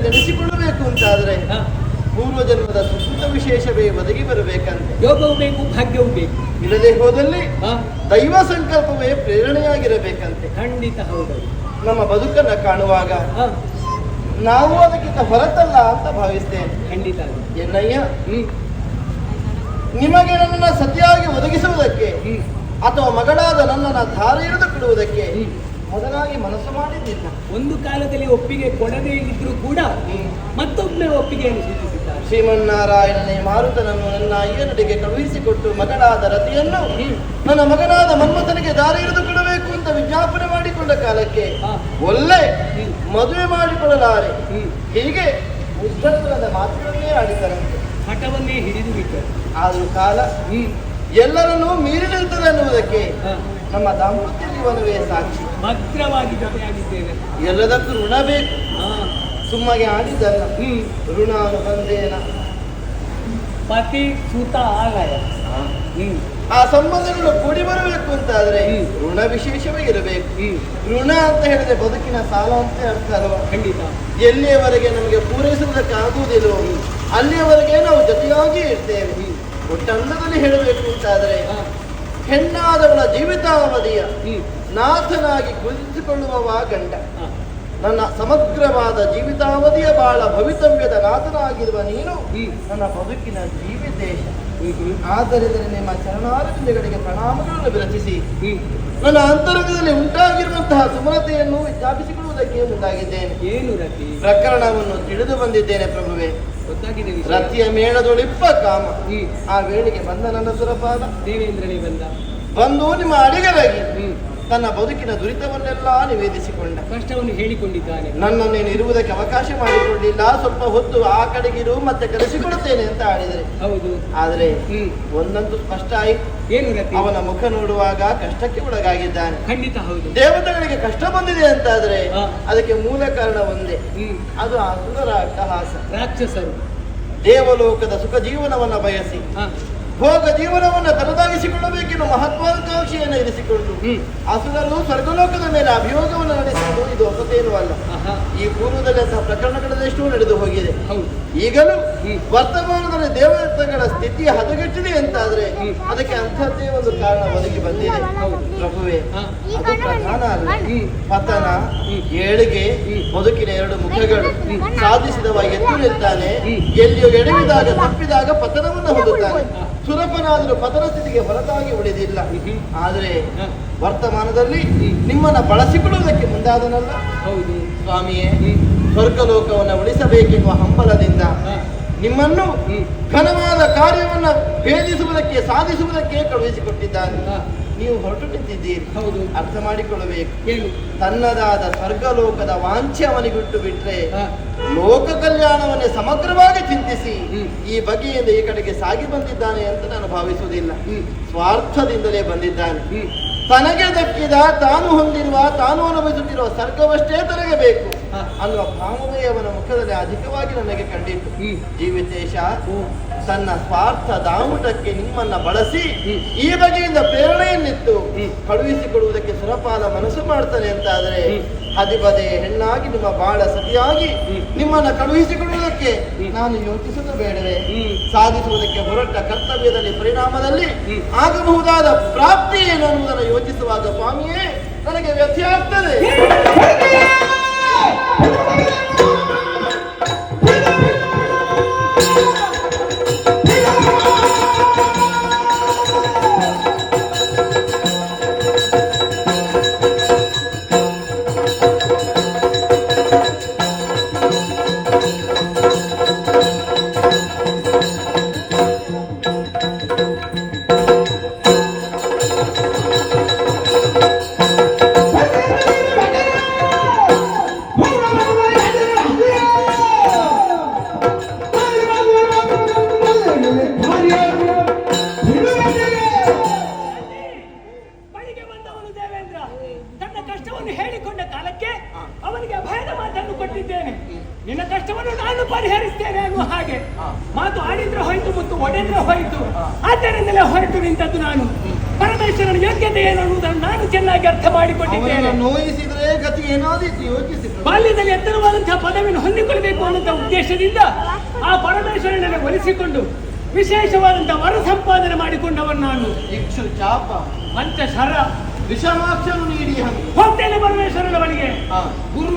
ನೆನೆಸಿಕೊಳ್ಳಬೇಕು ಅಂತಾದ್ರೆ ಪೂರ್ವ ಜನ್ಮದ ಸುಕೃತ ವಿಶೇಷವೇ ಒದಗಿ ಬರಬೇಕಂತೆ. ಯೋಗವೂ ಬೇಕು, ಭಾಗ್ಯವೂ ಬೇಕು. ಇಲ್ಲದೆ ಹೋದಲ್ಲಿ ದೈವ ಸಂಕಲ್ಪವೇ ಪ್ರೇರಣೆಯಾಗಿರಬೇಕಂತೆ. ಖಂಡಿತ ಹೌದು. ನಮ್ಮ ಬದುಕನ್ನ ಕಾಣುವಾಗ ನಾವು ಅದಕ್ಕಿಂತ ಹೊರತಲ್ಲ ಅಂತ ಭಾವಿಸ್ತೇನೆ. ಖಂಡಿತ. ಎನ್ನಯ್ಯ, ನಿಮಗೆ ನನ್ನನ್ನು ಸತಿಯಾಗಿ ಒದಗಿಸುವುದಕ್ಕೆ ಅಥವಾ ಮಗಳಾದ ನನ್ನನ್ನು ಧಾರೆ ಎಳೆದು ಕೊಡುವುದಕ್ಕೆ ಮೊದಲಾಗಿ ಮನಸ್ಸು ಮಾಡಿದ್ದಿಲ್ಲ. ಒಂದು ಕಾಲದಲ್ಲಿ ಒಪ್ಪಿಗೆ ಕೊಡದೇ ಇದ್ರೂ ಕೂಡ ಮತ್ತೊಮ್ಮೆ ಒಪ್ಪಿಗೆಯನ್ನು ಸೂಚಿಸಿದ್ದಾರೆ. ಶ್ರೀಮನ್ನಾರಾಯಣನೇ ಮಾರುತನನ್ನು ನನ್ನ ಅಯ್ಯನಡಿಗೆ ಕಳುಹಿಸಿಕೊಟ್ಟು ಮಗಳಾದ ರತಿಯನ್ನು ನನ್ನ ಮಗನಾದ ಮನ್ಮಥನಿಗೆ ದಾರಿ ಎಳೆದು ಕೊಡಬೇಕು ಅಂತ ವಿಜ್ಞಾಪನೆ ಮಾಡಿಕೊಂಡ ಕಾಲಕ್ಕೆ ಒಳ್ಳೆ ಮದುವೆ ಮಾಡಿಕೊಳ್ಳಲಾರೆ ಹೀಗೆ ಉದ್ದದ ಮಾತುಗಳನ್ನೇ ಆಡಿದರಂತೆ. ಹಠವನ್ನೇ ಹಿಡಿದು ಬಿಟ್ಟರು. ಆದರೂ ಕಾಲ ಎಲ್ಲರನ್ನೂ ಮೀರಿ ನಿಲ್ತದೆ ಅನ್ನುವುದಕ್ಕೆ ನಮ್ಮ ದಾಂಪತ್ಯ ಜೀವನವೇ ಸಾಕ್ಷಿ. ಭದ್ರವಾಗಿ ಜೊತೆಯಾಗಿದ್ದೇವೆ. ಎಲ್ಲದಕ್ಕೂ ಋಣ ಬೇಕು, ಸುಮ್ಮಗೆ ಆಡಿದ್ದಲ್ಲ. ಋಣ ಅನುಬಂಧೇನ ಪತಿ ಸುತ ಆಲಯ. ಆ ಸಂಬಂಧಗಳು ಕೂಡಿ ಬರಬೇಕು ಅಂತಾದ್ರೆ ಋಣ ವಿಶೇಷವೇ ಇರಬೇಕು. ಋಣ ಅಂತ ಹೇಳಿದ್ರೆ ಬದುಕಿನ ಸಾಲ ಅಂತ ಅರ್ಥ ಅಲ್ವಾ? ಖಂಡಿತ. ಎಲ್ಲಿಯವರೆಗೆ ನಮಗೆ ಪೂರೈಸುವುದಕ್ಕಾಗುವುದಿಲ್ಲವೋ ಅಲ್ಲಿಯವರೆಗೆ ನಾವು ಜೊತೆಯಾಗಿ ಇರ್ತೇವೆ. ಒಟ್ಟಂಡದಲ್ಲಿ ಹೇಳಬೇಕು ಅಂತಾದ್ರೆ ಹೆಣ್ಣಾದವಳ ಜೀವಿತಾವಧಿಯ ನಾಥನಾಗಿ ಕುಳಿತುಕೊಳ್ಳುವವ ಗಂಡ. ನನ್ನ ಸಮಗ್ರವಾದ ಜೀವಿತಾವಧಿಯ ಬಾಳ ಭವಿತವ್ಯದ ನಾಥನಾಗಿರುವ ನೀನು ನನ್ನ ಬದುಕಿನ ಜೀವಿತೇಶ. ಆದ್ದರಿಂದ ನಿಮ್ಮ ಚರಣಾರವಿಂದಗಳಿಗೆ ಪ್ರಣಾಮಗಳನ್ನು ವಿರಚಿಸಿ ನನ್ನ ಅಂತರಂಗದಲ್ಲಿ ಉಂಟಾಗಿರುವಂತಹ ಸುಮನತೆಯನ್ನು ವಿಜ್ಞಾಪಿಸಿಕೊಳ್ಳುವುದಕ್ಕೆ ಮುಂದಾಗಿದ್ದೇನೆ. ಏನು ರತಿ? ಪ್ರಕರಣವನ್ನು ತಿಳಿದು ಬಂದಿದ್ದೇನೆ ಪ್ರಭುವೆ. ರತಿಯ ಮೇಳದೊಳಿಪ್ಪ ಕಾಮ. ಆ ವೇಳೆಗೆ ಬಂದ ನನ್ನ ಸುರಪಾದ ದೇವೇಂದ್ರನೇ ಬಂದು ನಿಮ್ಮ ಅಡಿಗರಾಗಿ ತನ್ನ ಬದುಕಿನ ದುರಿತವನ್ನೆಲ್ಲ ನಿವೇದಿಸಿಕೊಂಡ. ಕಷ್ಟವನ್ನು ಹೇಳಿಕೊಂಡಿದ್ದಾನೆ. ನನ್ನನ್ನೇನು ಇರುವುದಕ್ಕೆ ಅವಕಾಶ ಮಾಡಿಕೊಳ್ಳಿಲ್ಲ. ಸ್ವಲ್ಪ ಹೊತ್ತು ಆ ಕಡೆಗಿರು ಮತ್ತೆ ಕಲಿಸಿಕೊಡುತ್ತೇನೆ ಅಂತ ಆಡಿದರೆ ಹೌದು. ಆದ್ರೆ ಒಂದಂತೂ ಸ್ಪಷ್ಟ ಆಯಿತು. ಏನು ರತಿ? ಅವನ ಮುಖ ನೋಡುವಾಗ ಕಷ್ಟಕ್ಕೆ ಒಳಗಾಗಿದ್ದಾನೆ. ಖಂಡಿತ ಹೌದು. ದೇವತೆಗಳಿಗೆ ಕಷ್ಟ ಬಂದಿದೆ ಅಂತಾದ್ರೆ ಅದಕ್ಕೆ ಮೂಲ ಕಾರಣ ಒಂದೇ, ಅದು ಅಸುರರ ಅಟ್ಟಹಾಸ. ರಾಕ್ಷಸರು ದೇವಲೋಕದ ಸುಖ ಜೀವನವನ್ನ ಬಯಸಿ ಭೋಗ ಜೀವನವನ್ನು ತನ್ನದಾಗಿಸಿಕೊಳ್ಳಬೇಕೆನ್ನುವ ಮಹತ್ವಾಕಾಂಕ್ಷೆಯನ್ನು ಇರಿಸಿಕೊಂಡು ಅಸುರರು ಸ್ವರ್ಗಲೋಕದ ಮೇಲೆ ಅಭಿಯೋಗವನ್ನು ನಡೆಸಿಕೊಂಡು ಇದು ಹೊಸತೇನೂ ಅಲ್ಲ. ಈ ಪೂರ್ವದಲ್ಲಿ ಅಂತಹ ಪ್ರಕರಣಗಳೆಷ್ಟೂ ನಡೆದು ಹೋಗಿದೆ. ಈಗಲೂ ವರ್ತಮಾನದಲ್ಲಿ ದೇವತೆಗಳ ಸ್ಥಿತಿ ಹದಗೆಟ್ಟಿದೆ ಅಂತಾದ್ರೆ ಅದಕ್ಕೆ ಅಂಥದ್ದೇ ಒಂದು ಕಾರಣ ಒದಗಿ ಬಂದಿದೆ ಪ್ರಭುವೇ. ಅದು ಪ್ರಧಾನ ಅಲ್ಲ, ಪತನ, ಏಳಿಗೆ, ಬದುಕಿನ ಎರಡು ಮುಖಗಳು. ಸಾಧಿಸಿದವ ಎದ್ದು ನಿಲ್ತಾನೆ, ಎಲ್ಲಿಯೂ ಎಡವಿದಾಗ ತಪ್ಪಿದಾಗ ಪತನವನ್ನು ಹೊಂದುತ್ತಾನೆ. ಸುರಪನಾದರೂ ಪತನ ಸ್ಥಿತಿಗೆ ಹೊರತಾಗಿ ಉಳಿದಿಲ್ಲ. ಆದರೆ ವರ್ತಮಾನದಲ್ಲಿ ನಿಮ್ಮನ್ನ ಬಳಸಿಕೊಳ್ಳುವುದಕ್ಕೆ ಮುಂದಾದನಲ್ಲ. ಹೌದು ಸ್ವಾಮಿಯೇ, ಸ್ವರ್ಗಲೋಕವನ್ನು ಉಳಿಸಬೇಕೆನ್ನುವ ಹಂಬಲದಿಂದ ನಿಮ್ಮನ್ನು ಘನವಾದ ಕಾರ್ಯವನ್ನ ಭೇದಿಸುವುದಕ್ಕೆ ಸಾಧಿಸುವುದಕ್ಕೆ ಕಳುಹಿಸಿಕೊಟ್ಟಿದ್ದಾನೆ. ನೀವು ಹೊರಟು ನಿಂತಿದ್ದೀರಿ. ಹೌದು, ಅರ್ಥ ಮಾಡಿಕೊಳ್ಳಬೇಕು. ತನ್ನದಾದ ಸ್ವರ್ಗಲೋಕದ ವಾಂಛೆ ಅವನಿಗಿಟ್ಟು ಬಿಟ್ರೆ ಲೋಕ ಕಲ್ಯಾಣವನ್ನೇ ಸಮಗ್ರವಾಗಿ ಚಿಂತಿಸಿ ಈ ಬಗೆಯಿಂದ ಈ ಕಡೆಗೆ ಸಾಗಿ ಬಂದಿದ್ದಾನೆ ಅಂತ ನಾನು ಭಾವಿಸುವುದಿಲ್ಲ. ಸ್ವಾರ್ಥದಿಂದಲೇ ಬಂದಿದ್ದಾನೆ. ತನಗೆ ದಕ್ಕಿದ, ತಾನು ಹೊಂದಿರುವ, ತಾನು ಅನುಭವಿಸುತ್ತಿರುವ ಸ್ವರ್ಗವಷ್ಟೇ ತನಗೆ ಬೇಕು ಅನ್ನುವ ಭಾವವೇ ಅವನ ಮುಖದಲ್ಲಿ ಅಧಿಕವಾಗಿ ನನಗೆ ಕಂಡಿತ್ತು. ಜೀವಿತೇಶ ತನ್ನ ಸ್ವಾರ್ಥ ದಾಮುಟಕ್ಕೆ ನಿಮ್ಮನ್ನ ಬಳಸಿ ಈ ಬಗೆಯಿಂದ ಪ್ರೇರಣೆಯನ್ನಿತ್ತು ಕಳುಹಿಸಿಕೊಡುವುದಕ್ಕೆ ಸುರಪಾಲ ಮನಸ್ಸು ಮಾಡ್ತಾನೆ ಅಂತಾದರೆ ಹದಿಬದೆ ಹೆಣ್ಣಾಗಿ ನಿಮ್ಮ ಬಾಳ ಸತಿಯಾಗಿ ನಿಮ್ಮನ್ನ ಕಳುಹಿಸಿಕೊಡುವುದಕ್ಕೆ ನಾನು ಯೋಚಿಸುವುದು ಬೇಡವೇ? ಸಾಧಿಸುವುದಕ್ಕೆ ಹೊರಟ ಕರ್ತವ್ಯದಲ್ಲಿ ಪರಿಣಾಮದಲ್ಲಿ ಆಗಬಹುದಾದ ಪ್ರಾಪ್ತಿ ಏನು ಅನ್ನುವುದನ್ನು ಯೋಚಿಸುವಾಗ ಸ್ವಾಮಿಯೇ ನನಗೆ ವ್ಯಥೆ ಆಗ್ತದೆ. ಮಾತು ಆಡಿದ್ರೆ ಹೋಯ್ತು ಮತ್ತು ಒಡೆದ್ರೆ ಹೋಯ್ತು. ಆದ್ದರಿಂದಲೇ ಹೊರಟು ನಿಂತದ್ದು ನಾನು. ಪರಮೇಶ್ವರನ ಯೋಗ್ಯತೆ ಏನು ಅನ್ನುವುದನ್ನು ನಾನು ಚೆನ್ನಾಗಿ ಅರ್ಥ ಮಾಡಿಕೊಂಡಿದ್ದೇನೆ. ಅವನನ್ನು ನೋಯಿಸಿದ್ರೆ ಗತಿ ಏನಾದೀತು ಯೋಚಿಸಿದ್ರು. ಬಾಲ್ಯದಲ್ಲಿ ಎತ್ತರವಾದಂತಹ ಪದವಿಯನ್ನು ಹೊಂದಿಕೊಳ್ಳಬೇಕು ಅನ್ನುವಂತಹ ಉದ್ದೇಶದಿಂದ ಆ ಪರಮೇಶ್ವರನನ್ನು ಒಲಿಸಿಕೊಂಡು ವಿಶೇಷವಾದಂತಹ ವರ ಸಂಪಾದನೆ ಮಾಡಿಕೊಂಡವನು ನಾನು. ಇಕ್ಷು ಚಾಪ ಪಂಚಶರ ವಿಷಮಾಕ್ಷನು ನೀಡಿ ಹೋಗ್ತೇನೆ ಪರಮೇಶ್ವರನ ಬಳಿಗೆ. ಗುರು